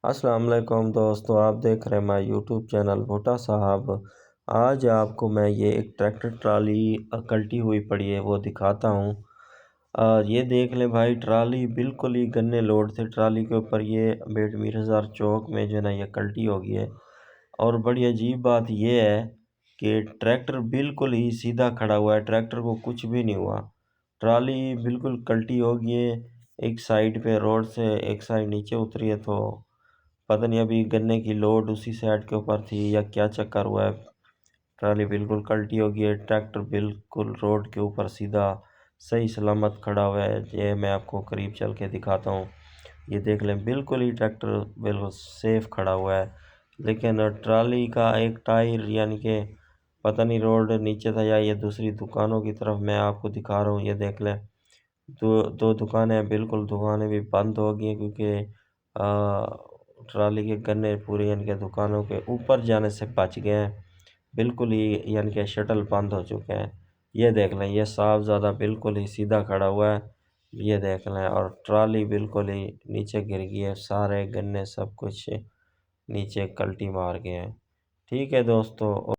السلام علیکم دوستو، آپ دیکھ رہے ہیں ہمارا یوٹیوب چینل بھٹا صاحب۔ آج آپ کو میں یہ ایک ٹریکٹر ٹرالی کلٹی ہوئی پڑی ہے وہ دکھاتا ہوں۔ یہ دیکھ لیں بھائی، ٹرالی بالکل ہی گنے لوڈ تھے ٹرالی کے اوپر۔ یہ بیٹ میرزار چوک میں جو ہے نا یہ کلٹی ہو گئی ہے۔ اور بڑی عجیب بات یہ ہے کہ ٹریکٹر بالکل ہی سیدھا کھڑا ہوا ہے، ٹریکٹر کو کچھ بھی نہیں ہوا۔ ٹرالی بالکل کلٹی ہو گئی ہے، ایک سائیڈ پہ روڈ سے ایک سائیڈ نیچے اتری ہے، تو پتہ نہیں ابھی گنے کی لوڈ اسی سائڈ کے اوپر تھی یا کیا چکر ہوا ہے۔ ٹرالی بالکل کلٹی ہو گئی ہے، ٹریکٹر بالکل روڈ کے اوپر سیدھا صحیح سلامت کھڑا ہوا ہے۔ یہ میں آپ کو قریب چل کے دکھاتا ہوں۔ یہ دیکھ لیں بالکل ہی ٹریکٹر بالکل سیف کھڑا ہوا ہے، لیکن ٹرالی کا ایک ٹائر یعنی کہ پتہ نہیں روڈ نیچے تھا یا یہ دوسری دکانوں کی طرف میں آپ کو دکھا رہا ہوں۔ یہ دیکھ لیں دو دکانیں بالکل، دکانیں بھی بند ہو گئی ہیں کیونکہ ٹرالی کے گنے پورے یعنی کہ دکانوں کے اوپر جانے سے بچ گئے ہیں، بالکل ہی یعنی کہ شٹل بند ہو چکے ہیں۔ یہ دیکھ لیں یہ صاحب زادہ بالکل ہی سیدھا کھڑا ہوا ہے، یہ دیکھ لیں، اور ٹرالی بالکل ہی نیچے گر گئی ہے، سارے گنے سب کچھ نیچے کلٹی مار گئے ہیں۔ ٹھیک ہے دوستو۔